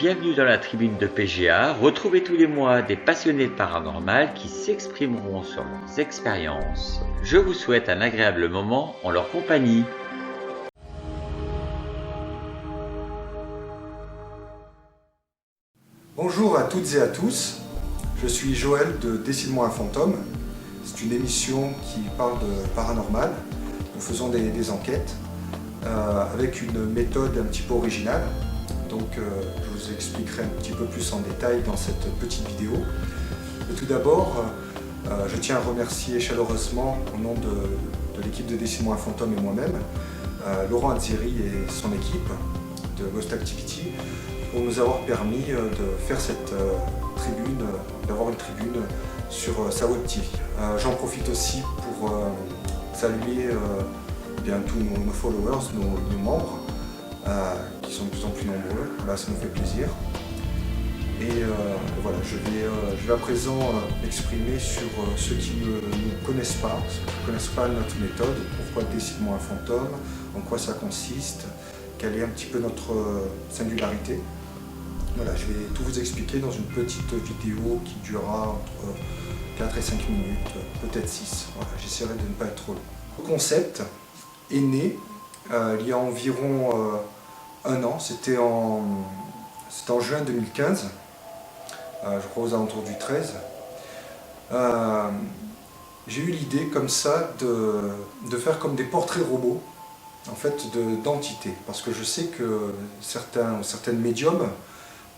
Bienvenue dans la tribune de PGA. Retrouvez tous les mois des passionnés de paranormal qui s'exprimeront sur leurs expériences. Je vous souhaite un agréable moment en leur compagnie. Bonjour à toutes et à tous, je suis Joël de Dessine-moi un fantôme. C'est une émission qui parle de paranormal. Nous faisons des enquêtes avec une méthode un petit peu originale. Donc je vous expliquerai un petit peu plus en détail dans cette petite vidéo. Mais tout d'abord, je tiens à remercier chaleureusement au nom de l'équipe de Dessine-moi un fantôme et moi-même, Laurent Azzeri et son équipe de Ghost Activity pour nous avoir permis de faire cette tribune, d'avoir une tribune sur sa web TV. J'en profite aussi pour saluer tous nos followers, nos membres, qui sont de plus en plus nombreux. Là, ça nous fait plaisir. Et voilà, je vais à présent m'exprimer sur ceux qui ne connaissent pas, ceux qui ne connaissent pas notre méthode, pourquoi Dessine-moi un fantôme, en quoi ça consiste, quelle est un petit peu notre singularité. Voilà, je vais tout vous expliquer dans une petite vidéo qui durera entre 4 et 5 minutes, peut-être 6. Voilà, j'essaierai de ne pas être trop long. Le concept est né il y a environ un an, c'était en juin 2015, je crois aux alentours du 13. J'ai eu l'idée comme ça de faire comme des portraits robots, en fait d'entités, parce que je sais que certaines médiums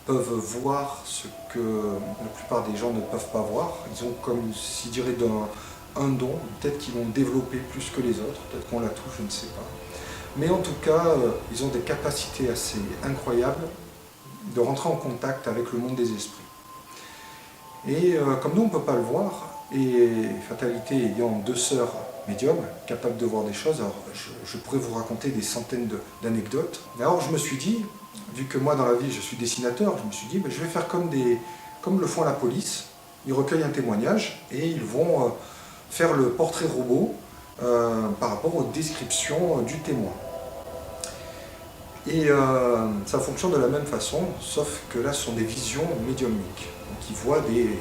peuvent voir ce que la plupart des gens ne peuvent pas voir. Ils ont comme, si dirais, un don, peut-être qu'ils l'ont développé plus que les autres, peut-être qu'on l'a tous, je ne sais pas. Mais en tout cas, ils ont des capacités assez incroyables de rentrer en contact avec le monde des esprits. Et comme nous, on ne peut pas le voir, et fatalité ayant deux sœurs médiums, capables de voir des choses, alors je pourrais vous raconter des centaines d'anecdotes. Alors je me suis dit, vu que moi dans la vie je suis dessinateur, je me suis dit je vais faire comme le font la police. Ils recueillent un témoignage et ils vont faire le portrait robot par rapport aux descriptions du témoin. Et ça fonctionne de la même façon, sauf que là ce sont des visions médiumniques. Donc ils voient des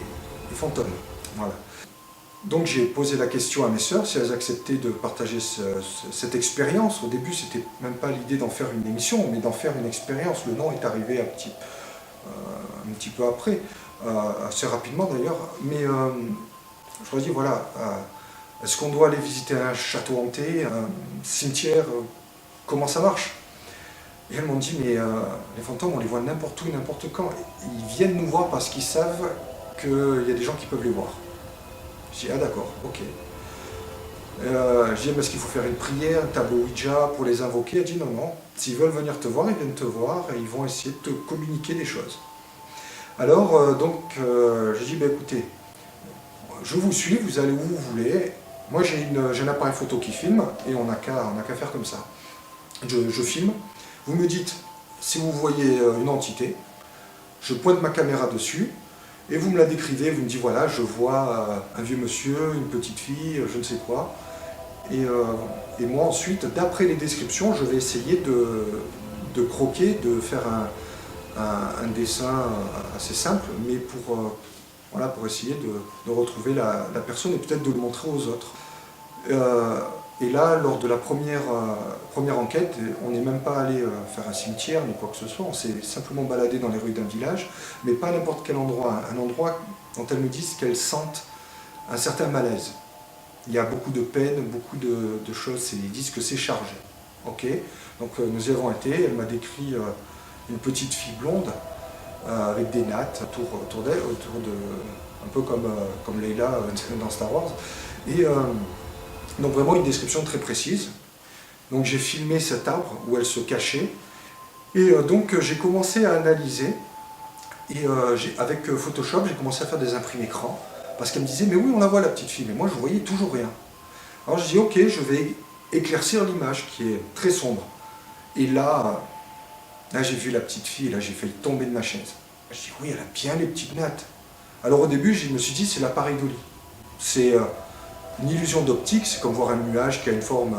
fantômes. Voilà. Donc j'ai posé la question à mes sœurs si elles acceptaient de partager cette expérience. Au début, c'était même pas l'idée d'en faire une émission, mais d'en faire une expérience. Le nom est arrivé un petit peu après, assez rapidement d'ailleurs. Mais je leur ai dit, voilà, est-ce qu'on doit aller visiter un château hanté, un cimetière, comment ça marche? Et elles m'ont dit, mais les fantômes, on les voit n'importe où, n'importe quand. Ils viennent nous voir parce qu'ils savent qu'il y a des gens qui peuvent les voir. J'ai dit, ah d'accord, ok. J'ai dit, est-ce qu'il faut faire une prière, un tableau Ouija pour les invoquer? Elle dit, non, non, s'ils veulent venir te voir, ils viennent te voir et ils vont essayer de te communiquer des choses. Alors, j'ai dit, écoutez, je vous suis, vous allez où vous voulez. Moi, j'ai un appareil photo qui filme et on n'a qu'à faire comme ça. Je filme, vous me dites si vous voyez une entité, je pointe ma caméra dessus, et vous me la décrivez, vous me dites voilà, je vois un vieux monsieur, une petite fille, je ne sais quoi. Et moi ensuite, d'après les descriptions, je vais essayer de croquer, de faire un dessin assez simple, mais pour essayer de retrouver la personne et peut-être de le montrer aux autres. Et là, lors de la première enquête, on n'est même pas allé faire un cimetière ni quoi que ce soit, on s'est simplement baladé dans les rues d'un village, mais pas n'importe quel endroit, un endroit dont elles me disent qu'elles sentent un certain malaise. Il y a beaucoup de peine, beaucoup de choses, ils disent que c'est chargé. Ok, donc nous y avons été, elle m'a décrit une petite fille blonde avec des nattes autour d'elle, un peu comme Leila dans Star Wars. Et donc vraiment une description très précise. Donc j'ai filmé cet arbre où elle se cachait. Et donc j'ai commencé à analyser. Et avec Photoshop, j'ai commencé à faire des imprimés écran. Parce qu'elle me disait, mais oui, on la voit la petite fille. Mais moi, je voyais toujours rien. Alors je dis, ok, je vais éclaircir l'image qui est très sombre. Et là j'ai vu la petite fille, là j'ai failli tomber de ma chaise. Je dis, oui, elle a bien les petites nattes. Alors au début, je me suis dit, c'est l'appareil Dolly. C'est une illusion d'optique, c'est comme voir un nuage qui a une forme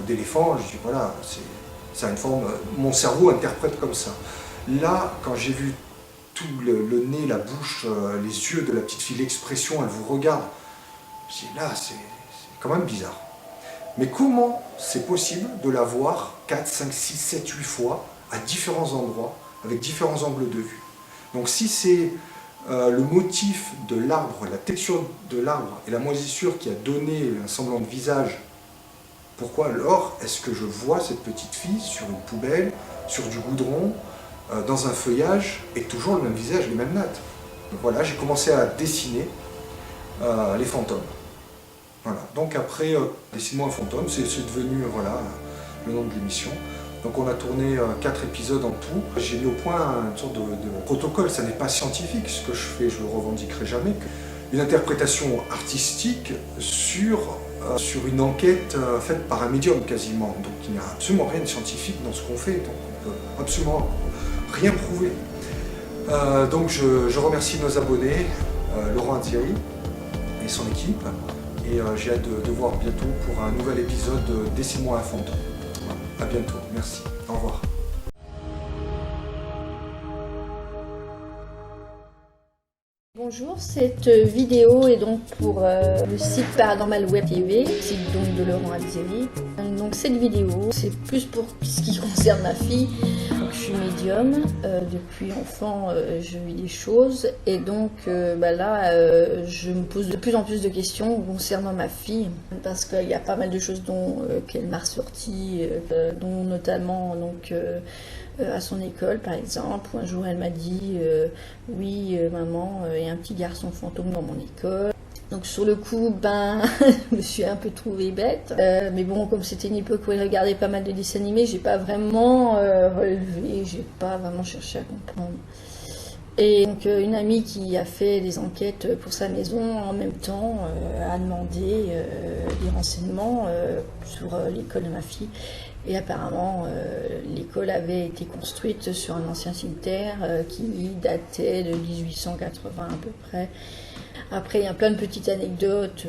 d'éléphant. Je dis voilà, ça a une forme, mon cerveau interprète comme ça. Là, quand j'ai vu tout le nez, la bouche, les yeux de la petite fille, l'expression, elle vous regarde. Je dis là, c'est quand même bizarre. Mais comment c'est possible de la voir 4, 5, 6, 7, 8 fois à différents endroits, avec différents angles de vue? Donc si c'est le motif de l'arbre, la texture de l'arbre et la moisissure qui a donné un semblant de visage, pourquoi alors est-ce que je vois cette petite fille sur une poubelle, sur du goudron, dans un feuillage, et toujours le même visage, les mêmes nattes? Donc voilà, j'ai commencé à dessiner les fantômes. Voilà. Donc après, Dessine-moi un fantôme, c'est devenu voilà, le nom de l'émission. Donc on a tourné 4 épisodes en tout. J'ai mis au point une sorte de protocole, ça n'est pas scientifique ce que je fais, je ne le revendiquerai jamais. Une interprétation artistique sur une enquête faite par un médium quasiment. Donc il n'y a absolument rien de scientifique dans ce qu'on fait, donc on ne peut absolument rien prouver. Donc je remercie nos abonnés, Laurent Thierry et son équipe. Et j'ai hâte de voir bientôt pour un nouvel épisode de Dessine-moi un fantôme. Voilà. À bientôt, merci, au revoir. Bonjour, cette vidéo est donc pour le site Paranormal Web TV, site donc de Laurent Alzieri. Donc cette vidéo, c'est plus pour ce qui concerne ma fille. Donc, je suis médium, depuis enfant je vis des choses et donc là je me pose de plus en plus de questions concernant ma fille parce qu'il y a pas mal de choses qu'elle m'a ressorties, dont notamment donc à son école par exemple, où un jour elle m'a dit oui maman, il y a un petit garçon fantôme dans mon école. Donc sur le coup, je me suis un peu trouvée bête. Mais bon, comme c'était une époque où elle regardait pas mal de dessins animés, j'ai pas vraiment relevé, j'ai pas vraiment cherché à comprendre. Et donc une amie qui a fait des enquêtes pour sa maison en même temps a demandé des renseignements sur l'école de ma fille. Et apparemment, l'école avait été construite sur un ancien cimetière qui datait de 1880 à peu près. Après, il y a plein de petites anecdotes,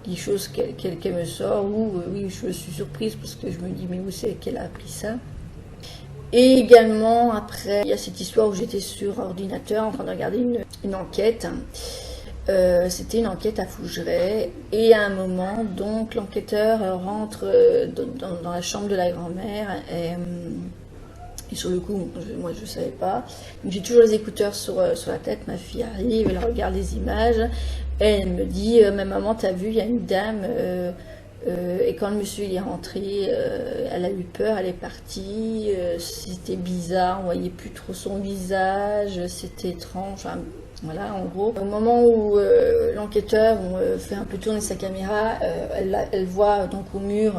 des choses qu'elle me sort, où oui, je suis surprise parce que je me dis, mais où c'est qu'elle a appris ça? Et également, après, il y a cette histoire où j'étais sur ordinateur en train de regarder une enquête. C'était une enquête à Fougeray et à un moment donc l'enquêteur rentre dans la chambre de la grand-mère et sur le coup moi je savais pas, donc j'ai toujours les écouteurs sur la tête. Ma fille arrive, elle regarde les images et elle me dit mais maman, t'as vu, il y a une dame et quand le monsieur il est rentré, elle a eu peur, elle est partie, c'était bizarre, on voyait plus trop son visage, c'était étrange. Voilà, en gros, au moment où l'enquêteur fait un peu tourner sa caméra, elle voit donc au mur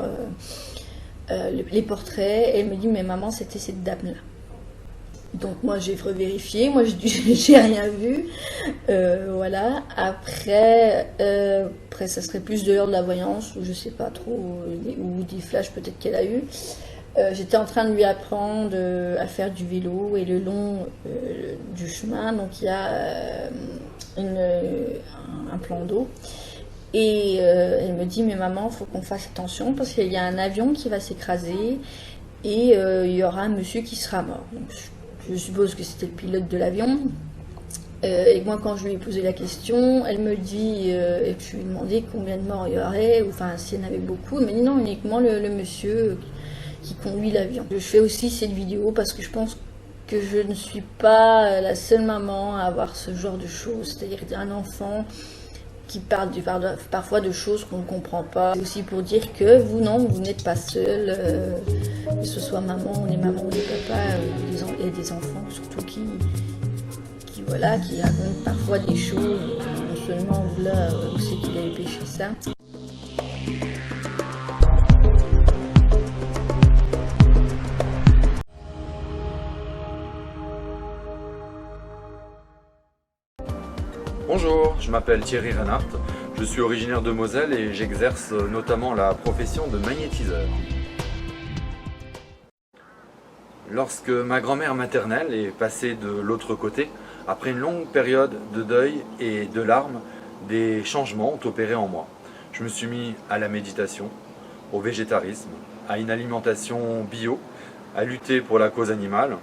les portraits et elle me dit mais maman, c'était cette dame-là. Donc moi j'ai revérifié, moi j'ai rien vu, voilà. Après ça serait plus de l'heure de la voyance ou je sais pas trop, ou des flashs peut-être qu'elle a eu. J'étais en train de lui apprendre à faire du vélo et le long du chemin, donc il y a un plan d'eau. Et elle me dit, mais maman, il faut qu'on fasse attention parce qu'il y a un avion qui va s'écraser et il y aura un monsieur qui sera mort. Donc, je suppose que c'était le pilote de l'avion. Et moi, quand je lui ai posé la question, elle me dit, et puis je lui ai demandé combien de morts il y aurait, ou enfin s'il y en avait beaucoup. Elle m'a dit non, uniquement le monsieur qui conduit l'avion. Je fais aussi cette vidéo parce que je pense que je ne suis pas la seule maman à avoir ce genre de choses, c'est-à-dire un enfant qui parle parfois de choses qu'on ne comprend pas. C'est aussi pour dire que vous n'êtes pas seul, que ce soit maman ou des mamans ou des papas, et des enfants surtout qui racontent parfois des choses, non seulement là où c'est qu'il avait péché ça. Bonjour, je m'appelle Thierry Reinhardt, je suis originaire de Moselle et j'exerce notamment la profession de magnétiseur. Lorsque ma grand-mère maternelle est passée de l'autre côté, après une longue période de deuil et de larmes, des changements ont opéré en moi. Je me suis mis à la méditation, au végétarisme, à une alimentation bio, à lutter pour la cause animale.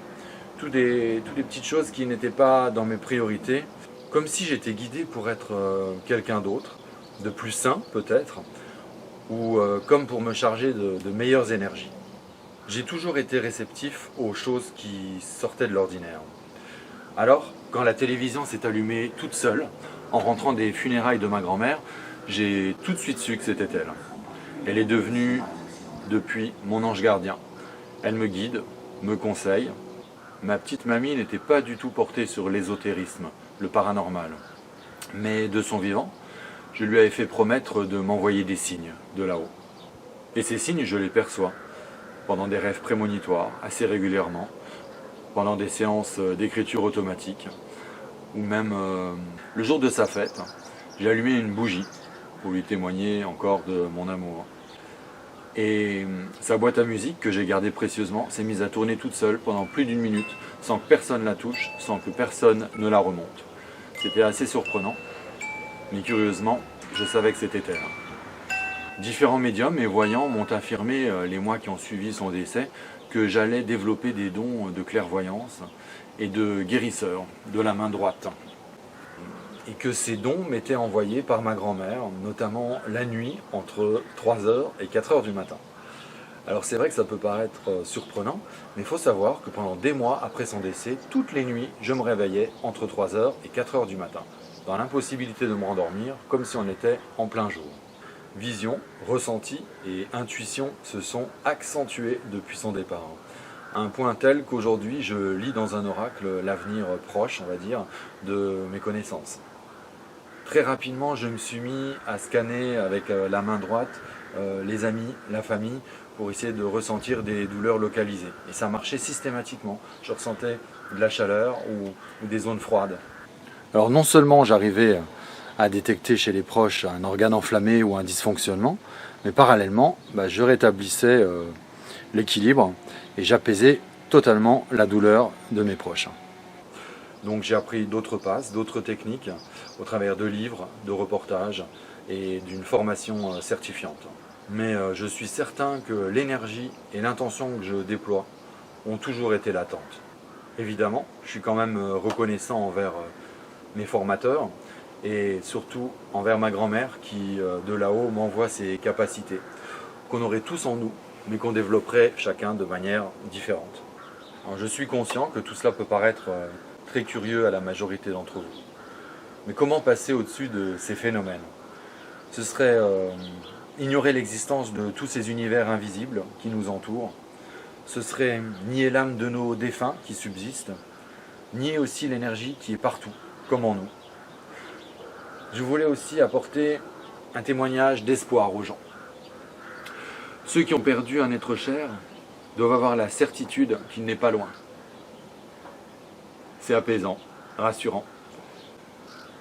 toutes des petites choses qui n'étaient pas dans mes priorités, comme si j'étais guidé pour être quelqu'un d'autre, de plus sain peut-être, ou comme pour me charger de meilleures énergies. J'ai toujours été réceptif aux choses qui sortaient de l'ordinaire. Alors, quand la télévision s'est allumée toute seule, en rentrant des funérailles de ma grand-mère, j'ai tout de suite su que c'était elle. Elle est devenue, depuis, mon ange gardien. Elle me guide, me conseille. Ma petite mamie n'était pas du tout portée sur l'ésotérisme, le paranormal. Mais de son vivant, je lui avais fait promettre de m'envoyer des signes de là-haut. Et ces signes, je les perçois pendant des rêves prémonitoires, assez régulièrement, pendant des séances d'écriture automatique, ou même le jour de sa fête, j'ai allumé une bougie pour lui témoigner encore de mon amour. Et sa boîte à musique, que j'ai gardée précieusement, s'est mise à tourner toute seule pendant plus d'1 minute, sans que personne la touche, sans que personne ne la remonte. C'était assez surprenant, mais curieusement, je savais que c'était elle. Différents médiums et voyants m'ont affirmé, les mois qui ont suivi son décès, que j'allais développer des dons de clairvoyance et de guérisseur de la main droite. Et que ces dons m'étaient envoyés par ma grand-mère, notamment la nuit, entre 3h et 4h du matin. Alors c'est vrai que ça peut paraître surprenant, mais il faut savoir que pendant des mois après son décès, toutes les nuits, je me réveillais entre 3h et 4h du matin, dans l'impossibilité de me rendormir, comme si on était en plein jour. Vision, ressenti et intuition se sont accentuées depuis son départ. À un point tel qu'aujourd'hui, je lis dans un oracle l'avenir proche, on va dire, de mes connaissances. Très rapidement, je me suis mis à scanner avec la main droite les amis, la famille, pour essayer de ressentir des douleurs localisées. Et ça marchait systématiquement. Je ressentais de la chaleur ou des zones froides. Alors non seulement j'arrivais à détecter chez les proches un organe enflammé ou un dysfonctionnement, mais parallèlement, je rétablissais l'équilibre et j'apaisais totalement la douleur de mes proches. Donc j'ai appris d'autres passes, d'autres techniques au travers de livres, de reportages et d'une formation certifiante. Mais je suis certain que l'énergie et l'intention que je déploie ont toujours été latentes. Évidemment, je suis quand même reconnaissant envers mes formateurs et surtout envers ma grand-mère qui, de là-haut, m'envoie ses capacités qu'on aurait tous en nous, mais qu'on développerait chacun de manière différente. Alors, je suis conscient que tout cela peut paraître très curieux à la majorité d'entre vous. Mais comment passer au-dessus de ces phénomènes? Ce serait ignorer l'existence de tous ces univers invisibles qui nous entourent. Ce serait nier l'âme de nos défunts qui subsistent, nier aussi l'énergie qui est partout, comme en nous. Je voulais aussi apporter un témoignage d'espoir aux gens. Ceux qui ont perdu un être cher doivent avoir la certitude qu'il n'est pas loin. C'est apaisant, rassurant.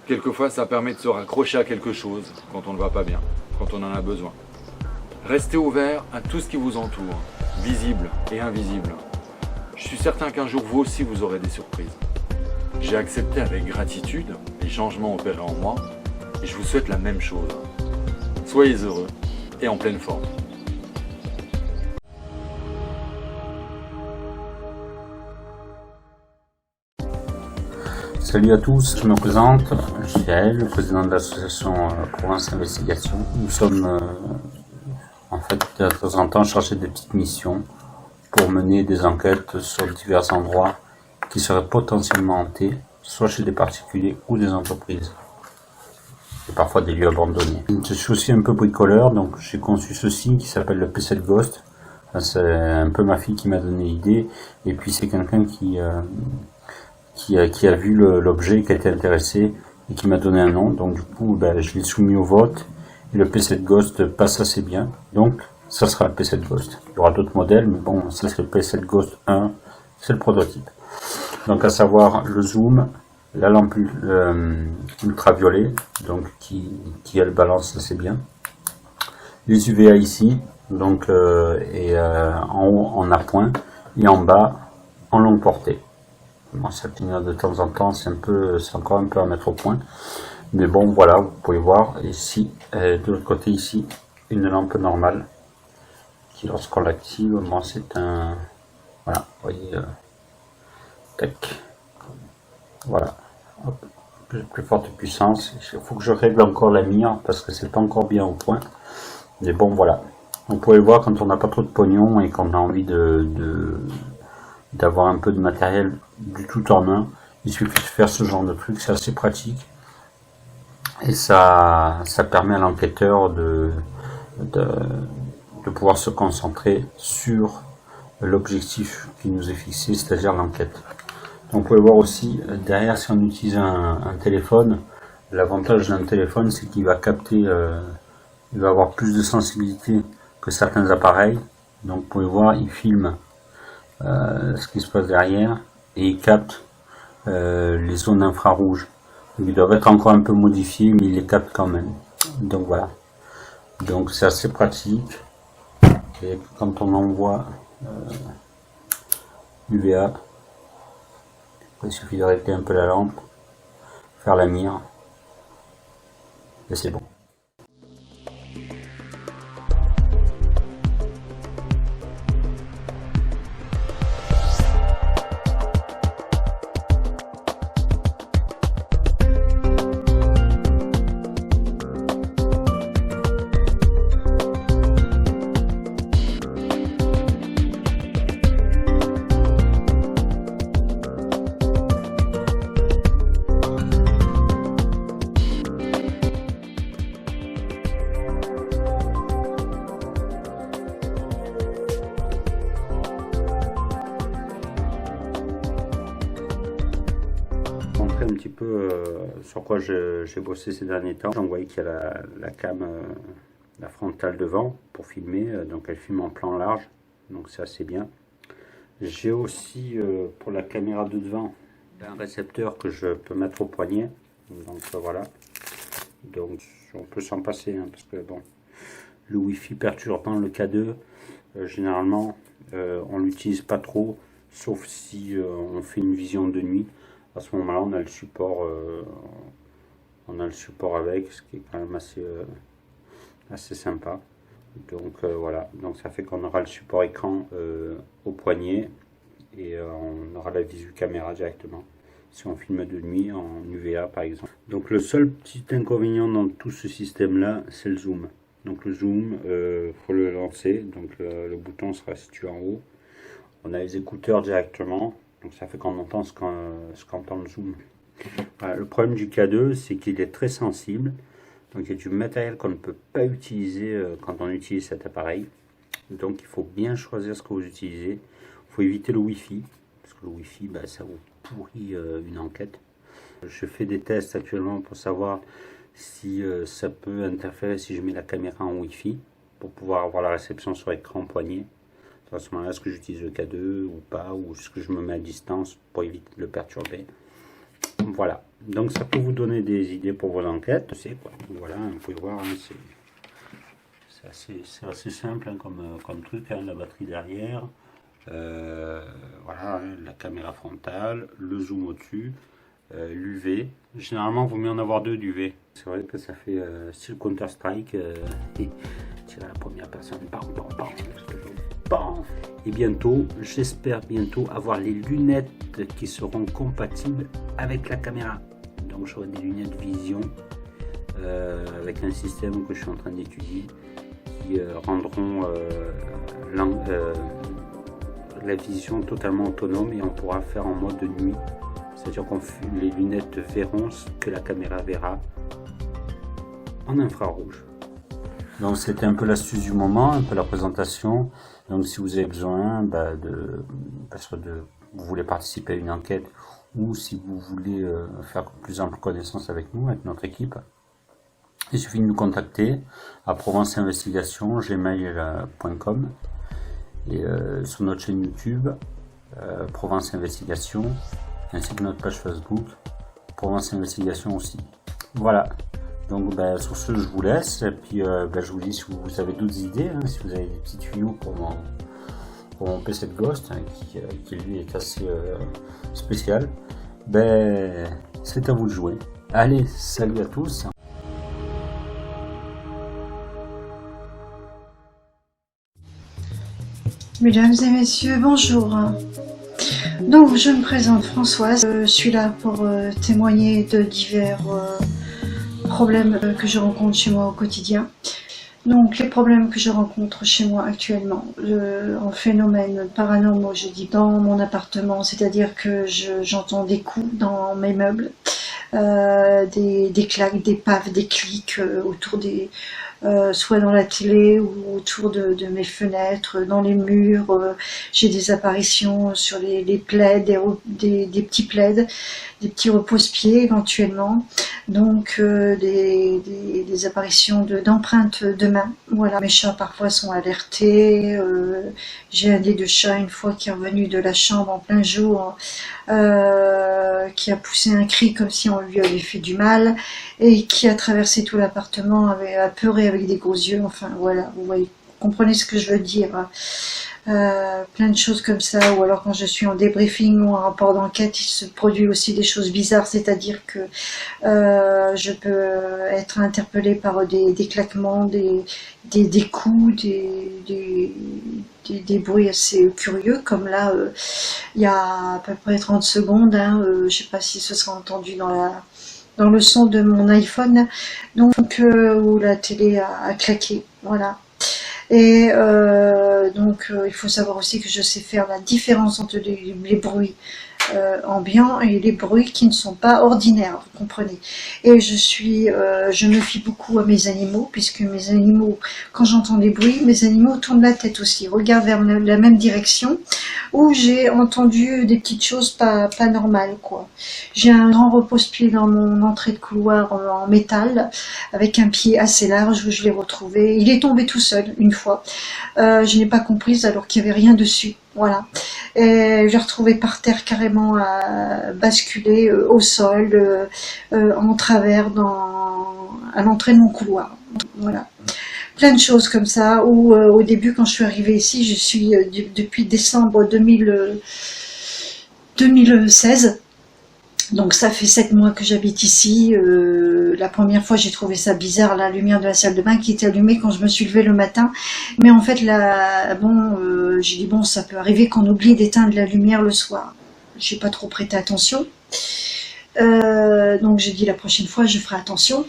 Quelquefois, ça permet de se raccrocher à quelque chose quand on ne va pas bien, quand on en a besoin. Restez ouvert à tout ce qui vous entoure, visible et invisible. Je suis certain qu'un jour, vous aussi, vous aurez des surprises. J'ai accepté avec gratitude les changements opérés en moi et je vous souhaite la même chose. Soyez heureux et en pleine forme. Salut à tous, je me présente, Michael, le président de l'association Provence Investigation. Nous sommes en fait de temps en temps chargés de petites missions pour mener des enquêtes sur divers endroits qui seraient potentiellement hantés, soit chez des particuliers ou des entreprises, et parfois des lieux abandonnés. Je suis aussi un peu bricoleur, donc j'ai conçu ceci qui s'appelle le PC Ghost. C'est un peu ma fille qui m'a donné l'idée, et puis c'est quelqu'un qui a vu l'objet, qui a été intéressé et qui m'a donné un nom. Donc du coup, je l'ai soumis au vote et le PC Ghost passe assez bien. Donc ça sera le PC Ghost. Il y aura d'autres modèles, mais bon, ça c'est le PC Ghost 1, c'est le prototype. Donc à savoir le zoom, la lampe ultraviolet, donc qui elle balance assez bien. Les UVA ici, donc en haut en appoint et en bas en longue portée. Bon, ça clignote de temps en temps, c'est encore un peu à mettre au point. Mais bon, voilà, vous pouvez voir. Ici, de l'autre côté ici, une lampe normale. Qui lorsqu'on l'active, bon, c'est un... Voilà, vous voyez, tac. Voilà. Hop. Plus forte puissance. Il faut que je règle encore la mire parce que c'est pas encore bien au point. Mais bon, voilà. On peut le voir quand on n'a pas trop de pognon et qu'on a envie d'avoir un peu de matériel du tout en un. Il suffit de faire ce genre de truc, c'est assez pratique. Et ça permet à l'enquêteur de pouvoir se concentrer sur l'objectif qui nous est fixé, c'est-à-dire l'enquête. On peut voir aussi derrière, si on utilise un téléphone, l'avantage d'un téléphone c'est qu'il va capter, il va avoir plus de sensibilité que certains appareils. Donc vous pouvez voir, il filme ce qui se passe derrière et il capte les zones infrarouges. Donc, ils doivent être encore un peu modifiés, mais il les capte quand même. Donc voilà. Donc c'est assez pratique. Et quand on envoie l'UVA, il suffit de régler un peu la lampe, faire la mire, et c'est bon. Un petit peu sur quoi j'ai bossé ces derniers temps. On voit qu'il y a la cam, la frontale devant pour filmer, donc elle filme en plan large, donc c'est assez bien. J'ai aussi pour la caméra de devant un récepteur que je peux mettre au poignet, donc voilà. Donc on peut s'en passer hein, parce que bon, le Wi-Fi perturbant le K2, généralement on l'utilise pas trop, sauf si on fait une vision de nuit. À ce moment-là, on a le support avec, ce qui est quand même assez sympa. Donc voilà, donc ça fait qu'on aura le support écran au poignet et on aura la visu caméra directement si on filme de nuit en UVA par exemple. Donc le seul petit inconvénient dans tout ce système-là, c'est le zoom. Donc le zoom, faut le lancer, donc le bouton sera situé en haut. On a les écouteurs directement. Donc ça fait qu'on entend ce qu'entend le zoom. Voilà, le problème du K2, c'est qu'il est très sensible. Donc il y a du matériel qu'on ne peut pas utiliser quand on utilise cet appareil. Donc il faut bien choisir ce que vous utilisez. Il faut éviter le Wi-Fi, parce que le Wi-Fi, ça vous pourrit une enquête. Je fais des tests actuellement pour savoir si ça peut interférer si je mets la caméra en Wi-Fi, pour pouvoir avoir la réception sur écran poignet. À ce moment-là, est-ce que j'utilise le K2 ou pas, ou est-ce que je me mets à distance pour éviter de le perturber. Voilà, donc ça peut vous donner des idées pour vos enquêtes. C'est quoi. Voilà, vous pouvez voir, hein, c'est assez simple hein, comme truc, hein, la batterie derrière, voilà, hein, la caméra frontale, le zoom au-dessus, l'UV. Généralement, il vaut mieux en avoir deux d'UV. C'est vrai que ça fait style Counter-Strike, tirer à la première personne, bam, bam, bam. Et bientôt, j'espère bientôt avoir les lunettes qui seront compatibles avec la caméra. Donc j'aurai des lunettes vision avec un système que je suis en train d'étudier qui rendront la vision totalement autonome et on pourra faire en mode nuit. C'est-à-dire que les lunettes verront ce que la caméra verra en infrarouge. Donc c'était un peu l'astuce du moment, un peu la présentation. Donc si vous avez besoin vous voulez participer à une enquête ou si vous voulez faire plus ample connaissance avec nous, avec notre équipe, il suffit de nous contacter à provenceinvestigation@gmail.com et sur notre chaîne YouTube Provence Investigation ainsi que notre page Facebook Provence Investigation aussi. Voilà. Donc sur ce, je vous laisse et puis je vous dis si vous avez d'autres idées, hein, si vous avez des petits tuyaux pour mon PC de Ghost hein, qui lui est assez spécial, c'est à vous de jouer. Allez, salut à tous. Mesdames et messieurs, bonjour. Donc je me présente Françoise, je suis là pour témoigner de divers problèmes que je rencontre chez moi au quotidien. Donc les problèmes que je rencontre chez moi actuellement, en phénomène paranormal, je dis dans mon appartement, c'est-à-dire que j'entends des coups dans mes meubles, des claques, des paves, des clics autour des... soit dans la télé ou autour de mes fenêtres, dans les murs, j'ai des apparitions sur les plaids, des petits plaids, des petits repose-pieds éventuellement, donc des apparitions d'empreintes de mains. Voilà, mes chats parfois sont alertés, j'ai un des deux chats une fois qui est revenu de la chambre en plein jour, qui a poussé un cri comme si on lui avait fait du mal et qui a traversé tout l'appartement, a peuré avec des gros yeux, enfin voilà, vous voyez, comprenez ce que je veux dire. Plein de choses comme ça, ou alors quand je suis en débriefing ou en rapport d'enquête, il se produit aussi des choses bizarres, c'est-à-dire que je peux être interpellée par des claquements, des coups, des bruits assez curieux, comme là, il y a à peu près 30 secondes, hein, je ne sais pas si ce sera entendu dans le son de mon iPhone, donc où la télé a claqué, voilà. Et il faut savoir aussi que je sais faire la différence entre les bruits ambiants et les bruits qui ne sont pas ordinaires, vous comprenez. Et je me fie beaucoup à mes animaux, puisque mes animaux, quand j'entends des bruits, mes animaux tournent la tête aussi, regardent vers la même direction, où j'ai entendu des petites choses pas normales, quoi. J'ai un grand repose-pied dans mon entrée de couloir en métal, avec un pied assez large, où je l'ai retrouvé. Il est tombé tout seul, une fois. Je n'ai pas compris, alors qu'il n'y avait rien dessus. Voilà. Et je l'ai retrouvé par terre carrément basculé au sol, en travers à l'entrée de mon couloir. Voilà. Plein de choses comme ça, où au début quand je suis arrivée ici, je suis depuis décembre 2016, donc ça fait 7 mois que j'habite ici. La première fois j'ai trouvé ça bizarre, la lumière de la salle de bain qui était allumée quand je me suis levée le matin, mais en fait là, j'ai dit bon, ça peut arriver qu'on oublie d'éteindre la lumière le soir. J'ai pas trop prêté attention. Donc j'ai dit la prochaine fois je ferai attention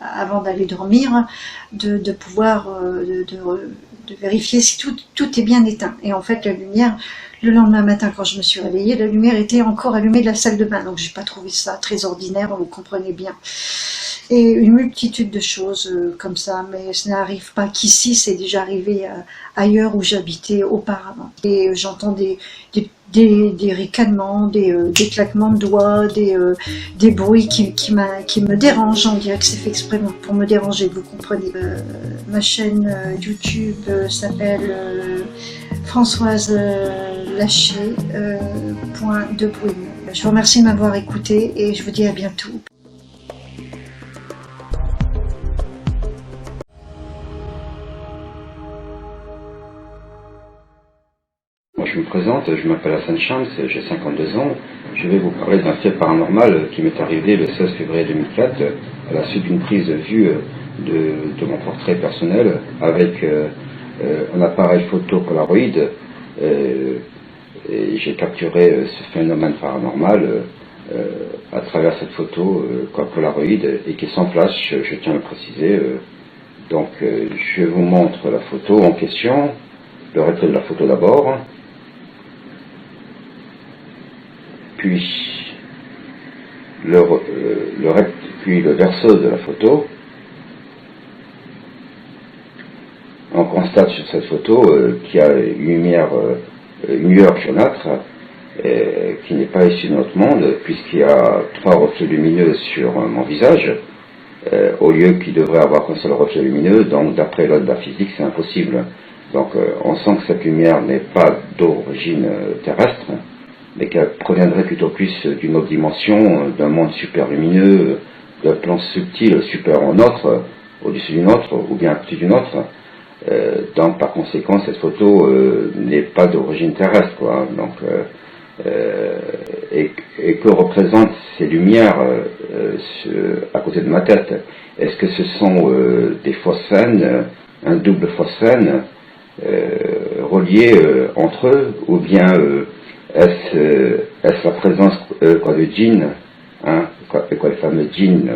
avant d'aller dormir, de pouvoir de vérifier si tout est bien éteint. Et en fait la lumière, le lendemain matin quand je me suis réveillée, la lumière était encore allumée de la salle de bain, donc j'ai pas trouvé ça très ordinaire, vous comprenez bien. Et une multitude de choses comme ça, mais ça n'arrive pas qu'ici, c'est déjà arrivé ailleurs où j'habitais auparavant. Et j'entends des ricanements, des claquements de doigts, des bruits qui me dérangent. On dirait que c'est fait exprès pour me déranger, vous comprenez. Ma chaîne YouTube s'appelle Françoise Laché, .de bruit. Je vous remercie de m'avoir écouté et je vous dis à bientôt. Je me présente, je m'appelle Hassan Shams, j'ai 52 ans. Je vais vous parler d'un fait paranormal qui m'est arrivé le 16 février 2004 à la suite d'une prise de vue de mon portrait personnel avec un appareil photo Polaroid. Et j'ai capturé ce phénomène paranormal à travers cette photo Polaroid et qui est sans flash, je tiens à le préciser. Donc je vous montre la photo en question, le retrait de la photo d'abord. Puis le verso de la photo. On constate sur cette photo qu'il y a une lueur jaunâtre qui n'est pas issue de notre monde, puisqu'il y a 3 reflets lumineux sur mon visage, au lieu qu'il devrait avoir qu'un seul reflet lumineux. Donc d'après l'ordre de la physique, c'est impossible. Donc on sent que cette lumière n'est pas d'origine terrestre, mais qu'elle proviendrait plutôt plus d'une autre dimension, d'un monde super lumineux, d'un plan subtil super en autre, au-dessus d'une autre, ou bien au-dessus d'une autre. Donc par conséquent, cette photo n'est pas d'origine terrestre, quoi. Donc, et que représentent ces lumières à côté de ma tête? Est-ce que ce sont des phosphènes, un double phosphène reliés entre eux, ou bien est-ce la présence de djinn, hein, le fameux djinn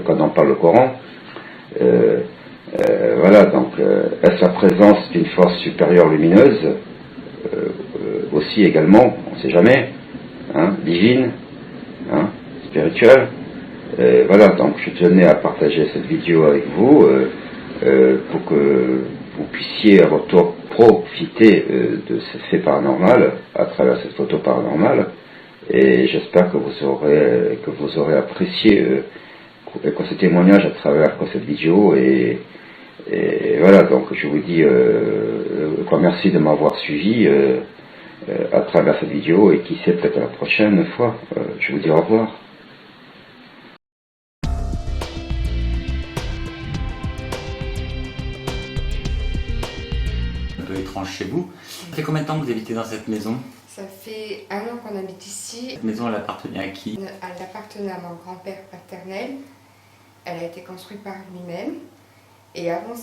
quand on parle au Coran, voilà, donc est-ce la présence d'une force supérieure lumineuse, aussi également, on ne sait jamais, hein, divine, hein, spirituelle. Voilà, donc je tenais à partager cette vidéo avec vous pour que vous puissiez à votre tour profiter de ce fait paranormal à travers cette photo paranormale, et j'espère que vous aurez apprécié ce témoignage à travers cette vidéo, et voilà, donc je vous dis merci de m'avoir suivi à travers cette vidéo, et qui sait, peut-être à la prochaine fois. Je vous dis au revoir. Un peu étrange chez vous. Ça fait combien de temps que vous habitez dans cette maison? Ça fait 1 an qu'on habite ici. Cette maison, elle appartenait à qui? Elle appartenait à mon grand-père paternel. Elle a été construite par lui-même. Et avant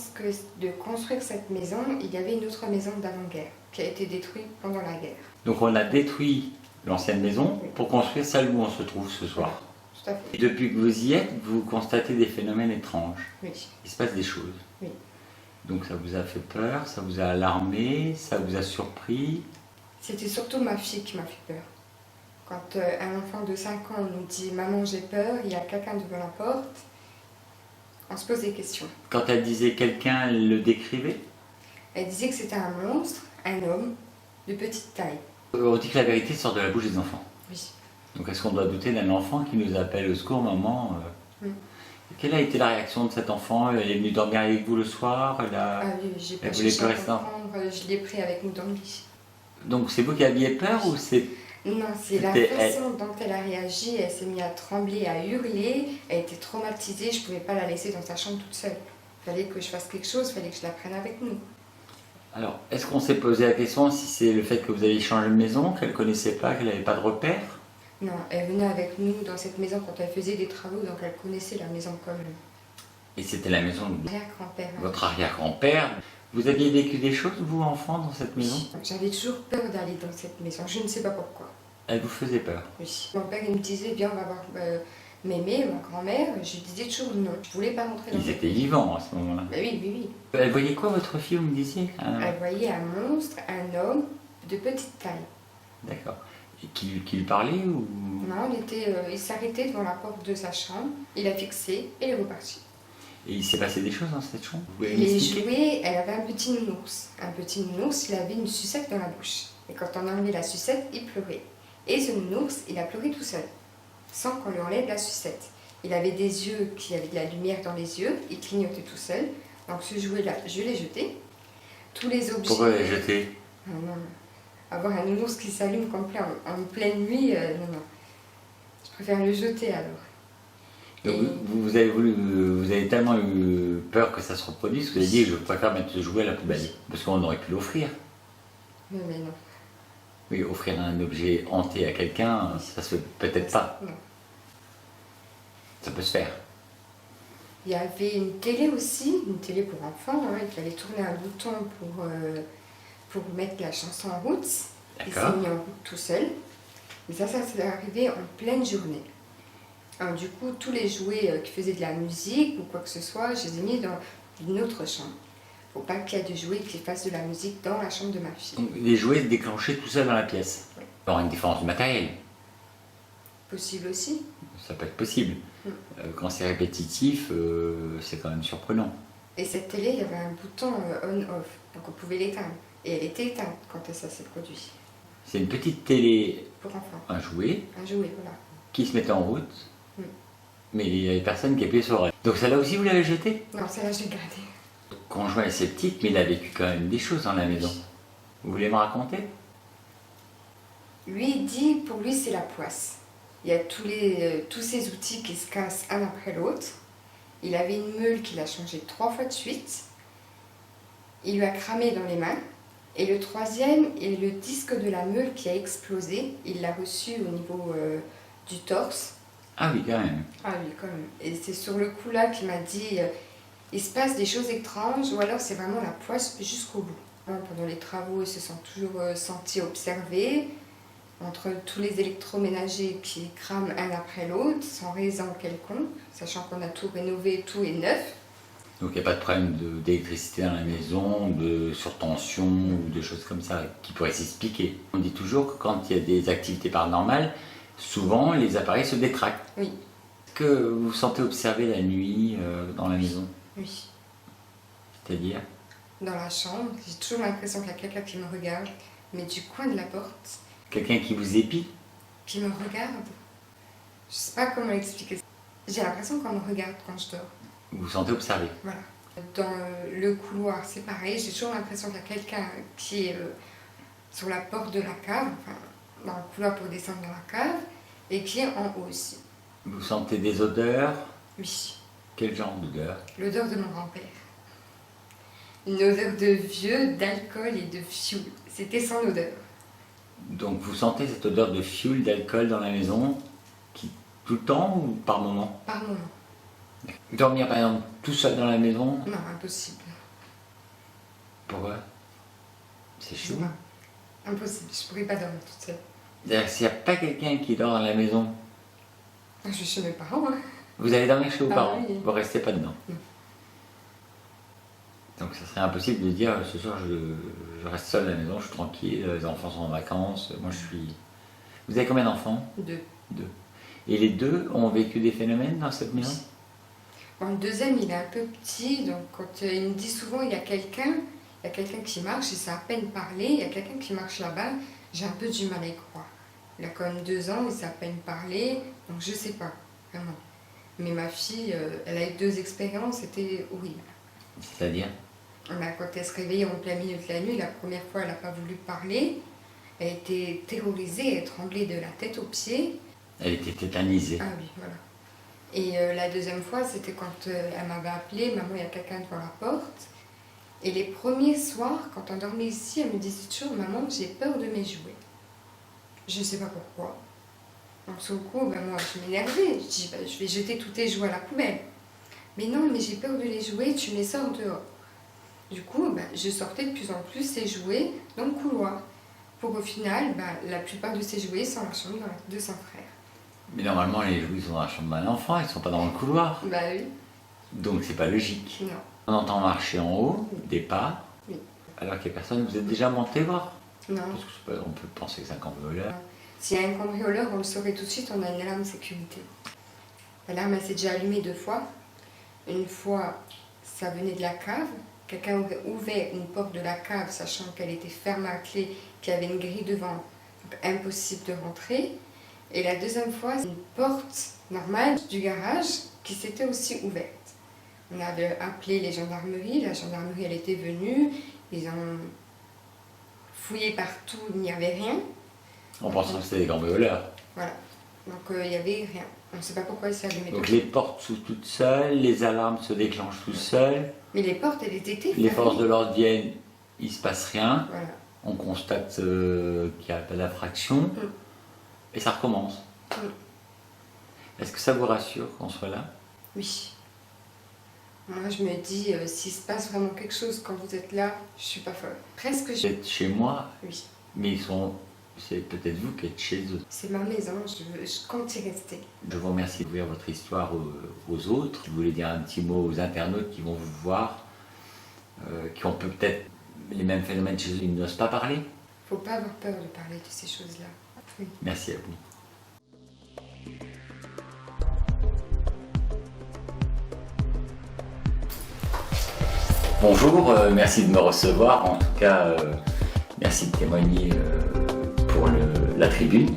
de construire cette maison, il y avait une autre maison d'avant-guerre qui a été détruite pendant la guerre. Donc on a détruit l'ancienne maison pour construire celle où on se trouve ce soir. Tout à fait. Et depuis que vous y êtes, vous constatez des phénomènes étranges. Oui. Il se passe des choses. Oui. Donc ça vous a fait peur, ça vous a alarmé, ça vous a surpris. C'était surtout ma fille qui m'a fait peur. Quand un enfant de 5 ans nous dit « Maman, j'ai peur, il y a quelqu'un devant la porte », on se pose des questions. Quand elle disait quelqu'un, elle le décrivait? Elle disait que c'était un monstre, un homme, de petite taille. On dit que la vérité sort de la bouche des enfants. Oui. Donc est-ce qu'on doit douter d'un enfant qui nous appelle au secours, maman? Quelle a été la réaction de cet enfant? Elle est venue dormir avec vous le soir? Ah oui, j'ai pas elle voulait cherché à plus rester. comprendre, je l'ai pris avec nous dans le lit. Donc c'est vous qui aviez peur ou c'est... Non, c'est la C'était façon dont elle a réagi. Elle s'est mise à trembler, à hurler. Elle était traumatisée. Je ne pouvais pas la laisser dans sa chambre toute seule. Il fallait que je fasse quelque chose, il fallait que je la prenne avec nous. Alors, est-ce qu'on s'est posé la question si c'est le fait que vous avez changé de maison, qu'elle ne connaissait pas, qu'elle n'avait pas de repères? Non, elle venait avec nous dans cette maison quand elle faisait des travaux, donc elle connaissait la maison comme Et c'était la maison de arrière-grand-père. votre arrière-grand-père. Vous aviez vécu des choses, vous, enfant, dans cette maison? J'avais toujours peur d'aller dans cette maison. Je ne sais pas pourquoi. Elle vous faisait peur? Oui. Mon père, il me disait, viens, on va voir mémé, ma grand-mère. Je lui disais toujours non. Je ne voulais pas rentrer dans Ils cette étaient vivants à ce moment-là. maison. Oui, oui, oui. Elle voyait quoi, votre fille, vous me disiez? Elle voyait un monstre, un homme de petite taille. D'accord. Et qui lui parlait ou... Non, il s'arrêtait devant la porte de sa chambre, il a fixé et il est reparti. Et il s'est passé des choses dans cette chambre? Vous pouvez Il est m'expliquer? joué, elle avait un petit nounours. Un petit nounours, il avait une sucette dans la bouche. Et quand on enlevait la sucette, il pleurait. Et ce nounours, il a pleuré tout seul, sans qu'on lui enlève la sucette. Il avait des yeux qui avaient de la lumière dans les yeux, il clignotait tout seul. Donc ce jouet-là, je l'ai jeté. Tous les objets... Pourquoi les jeter? Non. Avoir un nounours qui s'allume complet en pleine nuit, non. Je préfère le jeter alors. Donc vous avez tellement eu peur que ça se reproduise que vous avez dit je préfère mettre ce jouet à la poubelle. Parce qu'on aurait pu l'offrir. Mais non. Oui, offrir un objet hanté à quelqu'un, ça se fait peut-être pas. Non. Ça peut se faire. Il y avait une télé aussi, une télé pour enfants. Hein. Il fallait tourner un bouton pour mettre la chanson en route. Il s'est mis en route tout seul. Mais ça s'est arrivé en pleine journée. Alors, du coup, tous les jouets qui faisaient de la musique ou quoi que ce soit, je les ai mis dans une autre chambre. Il ne faut pas qu'il y ait de jouets qui fassent de la musique dans la chambre de ma fille. Donc, les jouets déclenchés tout seul dans la pièce. Oui. Il y aura une différence de matériel. Possible aussi. Ça peut être possible. Quand c'est répétitif, c'est quand même surprenant. Et cette télé, il y avait un bouton on-off, donc on pouvait l'éteindre. Et elle était éteinte quand ça s'est produit. C'est une petite télé, Pour enfants. un jouet, Un jouet, voilà. qui se mettait en route, mais il n'y avait personne qui appuyait sur elle. Donc celle-là aussi, vous l'avez jetée? Non, celle-là, je l'ai gardée. Le conjoint est sceptique, mais il a vécu quand même des choses dans la maison. Vous voulez me raconter? Lui, il dit, pour lui, c'est la poisse. Il y a tous ces outils qui se cassent un après l'autre. Il avait une meule qu'il a changée 3 fois de suite. Il lui a cramé dans les mains. Et le troisième est le disque de la meule qui a explosé. Il l'a reçu au niveau du torse. Ah oui, quand même. Ah oui, quand même. Et c'est sur le coup là qu'il m'a dit il se passe des choses étranges ou alors c'est vraiment la poisse jusqu'au bout. Pendant les travaux, ils se sont toujours sentis observés. entre tous les électroménagers qui crament un après l'autre, sans raison quelconque, sachant qu'on a tout rénové, tout est neuf. Donc il n'y a pas de problème d'électricité dans la maison, de surtension ou de choses comme ça qui pourraient s'expliquer. On dit toujours que quand il y a des activités paranormales, souvent les appareils se détractent. Oui. Est-ce que vous vous sentez observé la nuit dans la maison? Oui. C'est-à-dire? Dans la chambre, j'ai toujours l'impression qu'il y a quelqu'un qui me regarde, mais du coin de la porte. Quelqu'un qui vous épie? Qui me regarde. Je sais pas comment l'expliquer. J'ai l'impression qu'on me regarde quand je dors. Vous vous sentez observé? Voilà. Dans le couloir, c'est pareil. J'ai toujours l'impression qu'il y a quelqu'un qui est sur la porte de la cave, enfin, dans le couloir pour descendre dans la cave, et qui est en haut aussi. Vous sentez des odeurs? Oui. Quel genre d'odeur? L'odeur de mon grand-père. Une odeur de vieux, d'alcool et de fioul. C'était son odeur. Donc vous sentez cette odeur de fioul, d'alcool dans la maison, tout le temps ou par moment? Par moment. Dormir par exemple tout seul dans la maison? Non, impossible. Pourquoi? C'est chaud. Non. Impossible, je pourrais pas dormir toute seule. C'est-à-dire s'il n'y a pas quelqu'un qui dort dans la maison, Je suis chez mes parents. Hein. vous allez dormir chez vos Ah parents, oui. vous restez pas dedans. Non. Donc ça serait impossible de dire ce soir je reste seul à la maison, je suis tranquille, les enfants sont en vacances, moi je suis... Vous avez combien d'enfants? 2. 2. Et les deux ont vécu des phénomènes dans cette maison? Bon, le deuxième, il est un peu petit, donc quand il me dit souvent il y a quelqu'un qui marche, il sait à peine parler, il y a quelqu'un qui marche là-bas, j'ai un peu du mal à y croire. Il a quand même 2 ans, il sait à peine parler, donc je sais pas, vraiment. Mais ma fille, elle a eu 2 expériences, c'était horrible. C'est-à-dire? Quand elle se réveillait en plein milieu de la nuit, la première fois, elle n'a pas voulu parler, elle était terrorisée, elle tremblait de la tête aux pieds. Elle était tétanisée. Ah oui, voilà. Et la deuxième fois, c'était quand elle m'avait appelé, maman, il y a quelqu'un devant la porte. Et les premiers soirs, quand on dormait ici, elle me disait toujours, maman, j'ai peur de mes jouets. Je ne sais pas pourquoi. Donc sur le coup, moi, je m'énervais. Je dis, je vais jeter tous tes jouets à la poubelle. Mais non, mais j'ai peur de les jouets, tu me les sors dehors. Du coup, je sortais de plus en plus ces jouets dans le couloir. Pour au final, la plupart de ces jouets sont dans la chambre de son frère. Mais normalement les jouets sont dans la chambre d'un enfant, ils ne sont pas dans le couloir. Bah oui. Donc c'est pas logique. Non. On entend marcher en haut, des pas, Oui. alors qu'il n'y a personne, vous êtes déjà monté voir? Non. Parce qu'on peut penser que c'est un cambrioleur. S'il y a un cambrioleur, on le saurait tout de suite, on a une alarme sécurité. L'alarme, elle s'est déjà allumée 2 fois. Une fois, ça venait de la cave. Quelqu'un aurait ouvert une porte de la cave, sachant qu'elle était fermée à clé, qu'il y avait une grille devant, donc impossible de rentrer. Et la deuxième fois, c'est une porte normale du garage qui s'était aussi ouverte. On avait appelé les gendarmeries, la gendarmerie elle était venue, ils ont fouillé partout, il n'y avait rien. En pensant que c'était des cambrioleurs. Voilà, donc il n'y avait rien. On ne sait pas pourquoi il s'est allumé. Donc les portes s'ouvrent toutes seules, les alarmes se déclenchent toutes seules. Mais les portes, elles étaient fermées. Les forces de l'ordre viennent, il ne se passe rien. Voilà. On constate qu'il n'y a pas d'infraction. Et ça recommence. Est-ce que ça vous rassure qu'on soit là? Oui. Moi, je me dis, s'il se passe vraiment quelque chose quand vous êtes là, je suis pas folle. Presque Vous êtes chez moi, Oui. mais c'est peut-être vous qui êtes chez eux. C'est ma maison, je compte y rester. Je vous remercie d'ouvrir votre histoire aux autres. Vous voulez dire un petit mot aux internautes qui vont vous voir, qui ont peut-être les mêmes phénomènes chez eux, ils n'osent pas parler? Faut pas avoir peur de parler de ces choses-là. Oui. Merci à vous. Bonjour, merci de me recevoir. En tout cas, merci de témoigner pour la tribune,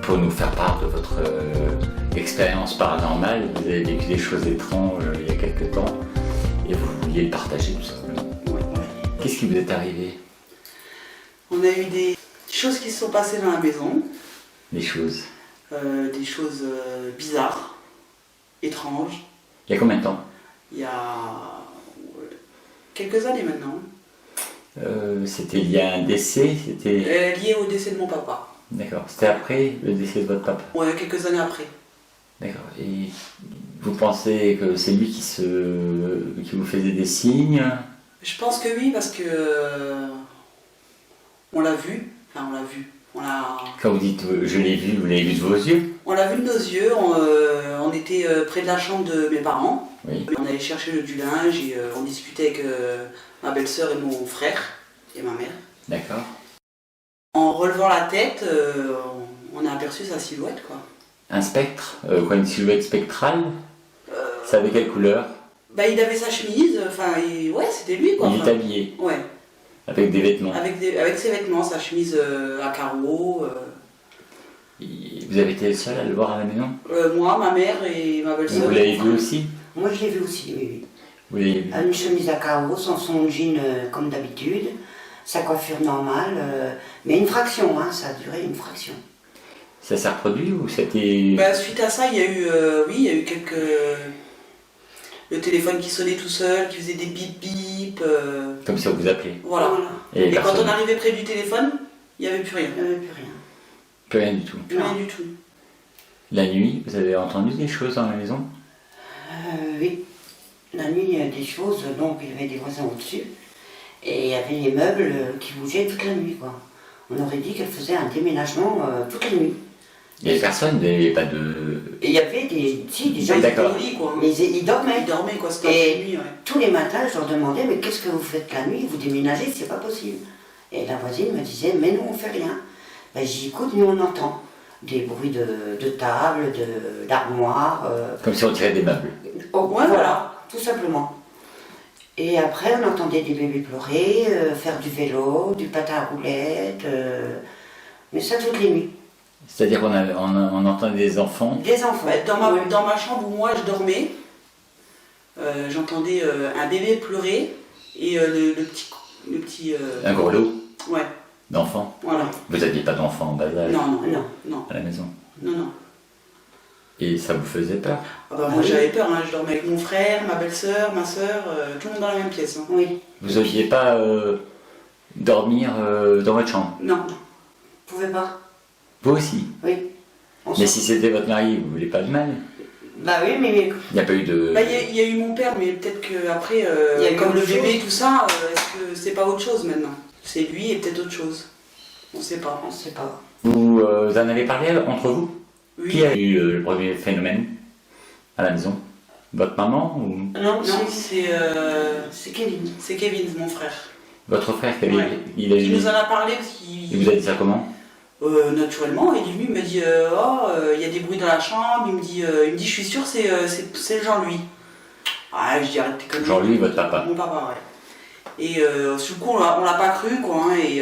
pour nous faire part de votre expérience paranormale. Vous avez vécu des choses étranges il y a quelques temps et vous vouliez le partager tout simplement. Qu'est-ce qui vous est arrivé? On a eu des choses qui se sont passées dans la maison. Des choses? Des choses bizarres, étranges. Il y a combien de temps? Il y a quelques années maintenant. C'était lié à un décès? C'était Lié au décès de mon papa. D'accord. C'était après le décès de votre papa? Ouais, quelques années après. D'accord. Et vous pensez que c'est lui qui vous faisait des signes? Je pense que oui, parce que on l'a vu. Enfin, on l'a vu. Quand vous dites je l'ai vu, vous l'avez vu de vos yeux? On l'a vu de nos yeux, on était près de la chambre de mes parents. Oui. On allait chercher du linge et on discutait avec ma belle-sœur et mon frère et ma mère. D'accord. En relevant la tête, on a aperçu sa silhouette, quoi. Un spectre, quoi, une silhouette spectrale? Ça avait quelle couleur? Bah, il avait sa chemise, enfin, ouais, c'était lui, quoi. Il est habillé? Ouais. Avec des vêtements? Avec ses vêtements, sa chemise à carreaux. Vous avez été seul à le voir à la maison? Moi, ma mère et ma belle-sœur. Vous l'avez vu aussi? Moi je l'ai vu aussi, oui. Vous l'avez vu? Une chemise à carreaux, son jean comme d'habitude, sa coiffure normale, mais une fraction, hein, ça a duré une fraction. Ça s'est reproduit ou c'était... Bah, suite à ça, il y a eu, oui, il y a eu quelques... Le téléphone qui sonnait tout seul, qui faisait des bip bip. Comme si on vous appelait? Voilà. Et quand on arrivait près du téléphone, il n'y avait plus rien. Il n'y avait plus rien. Plus rien du tout? Plus rien du tout. La nuit, vous avez entendu des choses dans la maison? Oui. La nuit, il y a des choses, donc il y avait des voisins au-dessus. Et il y avait les meubles qui bougeaient toute la nuit, quoi. On aurait dit qu'elle faisait un déménagement toute la nuit. Il n'y avait personne, il n'y avait pas de... Et il y avait des gens qui étaient au lit, quoi. Mais ils dormaient. Ils dormaient, quoi, c'était la nuit, ouais. Tous les matins, je leur demandais, mais qu'est-ce que vous faites la nuit? Vous déménagez, c'est pas possible. Et la voisine me disait, mais nous, on fait rien. Ben, j'ai dit, écoute, nous, on entend des bruits de table, d'armoire. Comme si on tirait des meubles. Ouais, voilà, tout simplement. Et après, on entendait des bébés pleurer, faire du vélo, du patin à roulettes, mais ça toutes les nuits. C'est-à-dire qu'on entendait des enfants? Des enfants. Dans ma chambre où moi je dormais, j'entendais un bébé pleurer et le petit... Un gros lot? Ouais. D'enfants? Voilà. Vous n'aviez pas d'enfants en bas âge? Non. À la maison? Non. Et ça vous faisait peur? Moi j'avais peur, hein. Je dormais avec mon frère, ma belle-sœur, ma sœur, tout le monde dans la même pièce. Hein. Oui. Vous n'osiez pas dormir dans votre chambre? Non. Vous pouvez pas? Vous aussi? Oui. Mais si c'était votre mari, vous ne voulez pas de mal? Bah oui, mais... Il n'y a pas eu de... Bah, il y a eu mon père, mais peut-être qu'après, comme le bébé et tout ça, est-ce que c'est pas autre chose maintenant? C'est lui et peut-être autre chose. On sait pas. On sait pas. Vous en avez parlé entre vous? Oui. Qui a eu le premier phénomène à la maison? Votre maman ou... Non, c'est Kevin. C'est Kevin, mon frère. Votre frère, Kevin, Ouais. il nous en a parlé parce qu'il... Il vous a dit ça comment? Naturellement, il est venu, il me dit il y a des bruits dans la chambre, il me dit je suis sûr c'est Jean-Louis. Ah, je dis arrête tes conneries. Jean-Louis, votre papa? Mon papa, ouais. Et sur le coup, on l'a pas cru, quoi, hein, et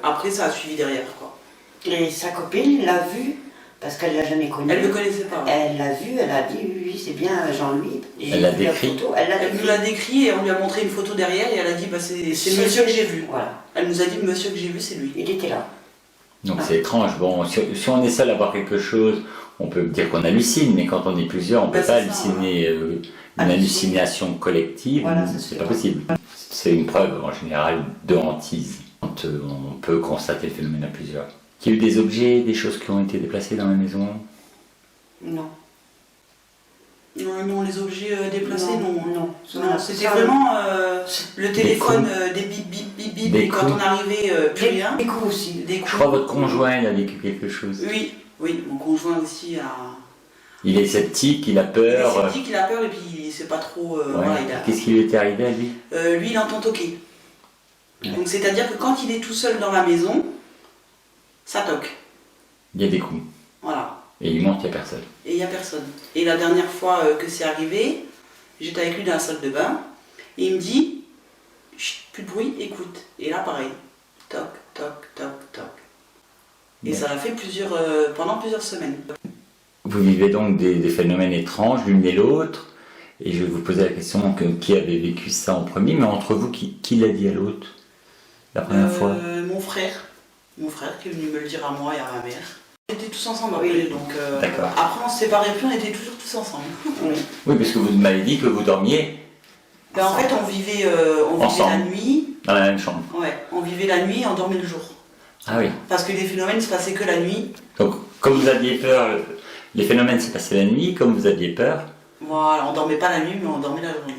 après ça a suivi derrière, quoi. Et sa copine l'a vu, parce qu'elle l'a jamais connu. Elle le connaissait pas. Ouais. Elle l'a vu, elle a dit oui, c'est bien Jean-Louis. Elle l'a décrit. Elle nous l'a décrit et on lui a montré une photo derrière et elle a dit c'est le monsieur que j'ai vu. Voilà. Elle nous a dit le monsieur que j'ai vu, c'est lui. Il était là. Donc c'est étrange. Bon, si on est seul à voir quelque chose, on peut dire qu'on hallucine, mais quand on est plusieurs, on ne peut pas halluciner. Une hallucination collective, voilà, c'est pas possible. C'est une preuve en général de hantise. Quand on peut constater le phénomène à plusieurs. Il y a eu des objets, des choses qui ont été déplacées dans la maison? Non. Non, les objets déplacés, non. C'était Ça, vraiment le téléphone, des bip bip bip bip, et quand on arrivait, plus rien. Des coups aussi. Des coups. Je crois que votre conjoint il a vécu quelque chose. Oui, mon conjoint aussi a... Il est sceptique, il a peur. Il est sceptique, il a peur et puis il sait pas trop... voilà, Qu'est-ce qui lui était arrivé à lui? Lui, il entend toquer. Donc c'est-à-dire que quand il est tout seul dans la maison, ça toque. Il y a des coups. Voilà. Et il monte, il n'y a personne. Et il n'y a personne. Et la dernière fois que c'est arrivé, j'étais avec lui dans la salle de bain, et il me dit, chut, plus de bruit, écoute. Et là, pareil, toc, toc, toc, toc. Et ça l'a fait pendant plusieurs semaines. Vous vivez donc des phénomènes étranges l'une et l'autre, et je vais vous poser la question qui avait vécu ça en premier, mais entre vous, qui l'a dit à l'autre la première fois? Mon frère qui est venu me le dire à moi et à ma mère. On était tous ensemble après, donc après on se séparait plus, on était toujours tous ensemble. Oui, parce que vous m'avez dit que vous dormiez. Ben, en fait, on vivait la nuit. Dans la même chambre. Ouais, on vivait la nuit et on dormait le jour. Ah oui. Parce que les phénomènes ne se passaient que la nuit. Donc, comme vous aviez peur, les phénomènes se passaient la nuit, comme vous aviez peur. Voilà, on dormait pas la nuit, mais on dormait la journée.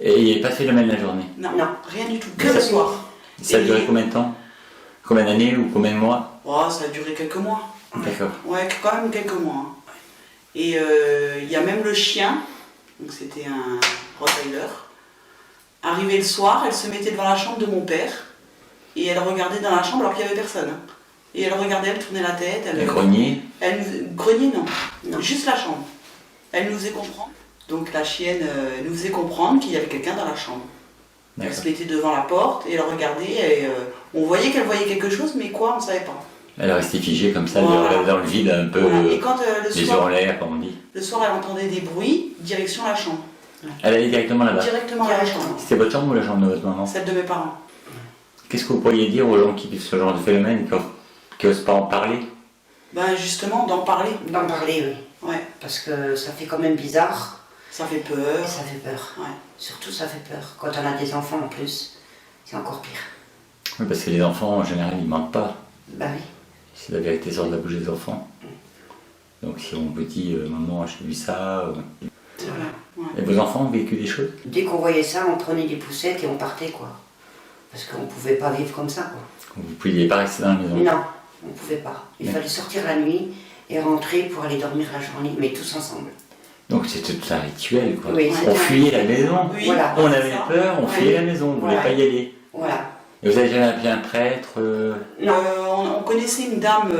Et il n'y avait pas de phénomène la journée? Non, rien du tout, que le soir. Ça a duré combien de temps? Combien d'années ou combien de mois? Oh, ça a duré quelques mois. D'accord. Ouais, quand même quelques mois. Hein. Et il y a même le chien, donc c'était un Rottweiler. Arrivé le soir, elle se mettait devant la chambre de mon père et elle regardait dans la chambre alors qu'il n'y avait personne. Hein. Et elle regardait, elle tournait la tête. Elle grognait. Grogner, non. Juste la chambre. Elle nous faisait comprendre. Donc la chienne nous faisait comprendre qu'il y avait quelqu'un dans la chambre. Elle se mettait devant la porte et elle regardait et on voyait qu'elle voyait quelque chose, mais quoi, on ne savait pas. Elle restait figée comme ça, elle regardait dans le vide un peu, Et quand, les yeux en l'air, comme on dit. Le soir, elle entendait des bruits, direction la chambre. Elle allait directement là-bas. Directement à la chambre. C'était votre chambre ou la chambre de votre maman? Celle de mes parents. Qu'est-ce que vous pourriez dire aux gens qui vivent ce genre de phénomène, qui n'osent pas en parler? Ben justement, d'en parler. D'en parler, oui. Ouais. Parce que ça fait quand même bizarre. Ça fait peur. Et ça fait peur. Ouais. Surtout, ça fait peur. Quand on a des enfants en plus, c'est encore pire. Oui, parce que les enfants, en général, ils mentent pas. Bah oui. C'est la vérité sort de la bouche des enfants. Donc si on vous dit maman j'ai vu ça. Voilà. Ouais. Et vos enfants ont vécu des choses? Dès qu'on voyait ça, on prenait des poussettes et on partait quoi. Parce qu'on pouvait pas vivre comme ça quoi. Vous ne pouviez pas rester dans la maison? Non, on pouvait pas. Il fallait sortir la nuit et rentrer pour aller dormir la journée, mais tous ensemble. Donc c'était tout un rituel quoi. Oui, on fuyait la maison. Oui, voilà. On avait peur, on fuyait la maison, on ne voulait pas y aller. Voilà. Et vous avez jamais appelé un prêtre? Non. On connaissait une dame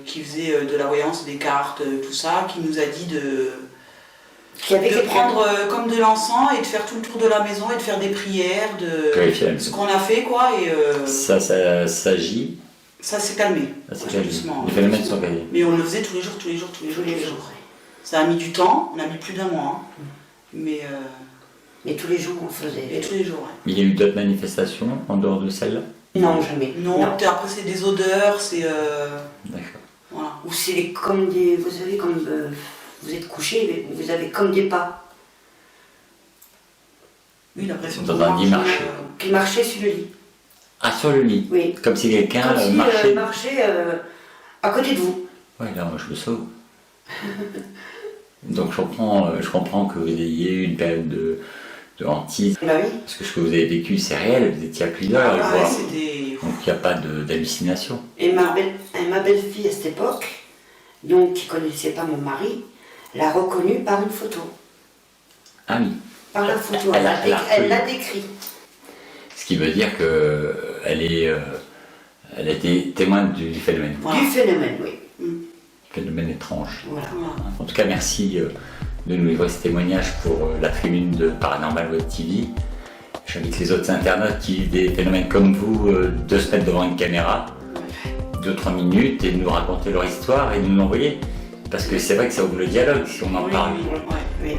qui faisait de la voyance, des cartes, tout ça, qui nous a dit de prendre comme de l'encens et de faire tout le tour de la maison et de faire des prières, de ce qu'on a fait quoi. Et ça agit. Ça s'est calmé. Doucement. Les phénomènes sont calmés. Mais on le faisait tous les jours. Ça a mis du temps, on a mis plus d'un mois. Hein. Mais tous les jours on faisait. Et tous les jours, ouais. Mais il y a eu d'autres manifestations en dehors de celle-là? Non, jamais. Non. Après c'est des odeurs, c'est... D'accord. Voilà. Ou c'est comme des... Vous savez, comme vous êtes couché, vous avez comme des pas. Oui, l'impression dans un lit marché. Qui marchait sur le lit. Ah, sur le lit? Oui. Comme si quelqu'un marchait. marchait À côté de vous. Oui, là, moi je me sauve. Donc je comprends que vous ayez eu une période de hantise. Bah oui. Parce que ce que vous avez vécu, c'est réel, vous étiez à plusieurs. Ah, ouais, donc il n'y a pas d'hallucination. Et ma belle-fille à cette époque, donc qui ne connaissait pas mon mari, l'a reconnue par une photo. Ah oui. Par la photo, elle l'a décrit. Ce qui veut dire qu'elle elle a été témoin du phénomène. Voilà. Du phénomène, oui. Phénomène étrange. Voilà. En tout cas, merci de nous livrer ce témoignage pour la tribune de Paranormal Web TV. J'invite les autres internautes qui vivent des phénomènes comme vous de se mettre devant une caméra 2-3 minutes et de nous raconter leur histoire et de nous l'envoyer. Parce que c'est vrai que ça ouvre le dialogue si on en parle. Oui.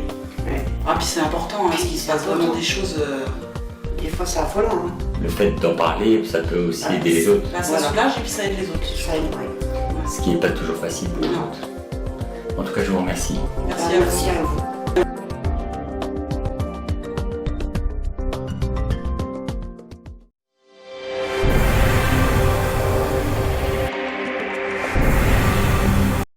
Ah, puis c'est important, parce qu'il se passe vraiment des choses... Des fois c'est affolant. Hein. Le fait d'en parler, ça peut aussi aider les autres. Là, ça soulage et puis ça aide les autres. Ça aide, oui. Ce qui n'est pas toujours facile pour les autres. En tout cas, je vous remercie. Merci à vous.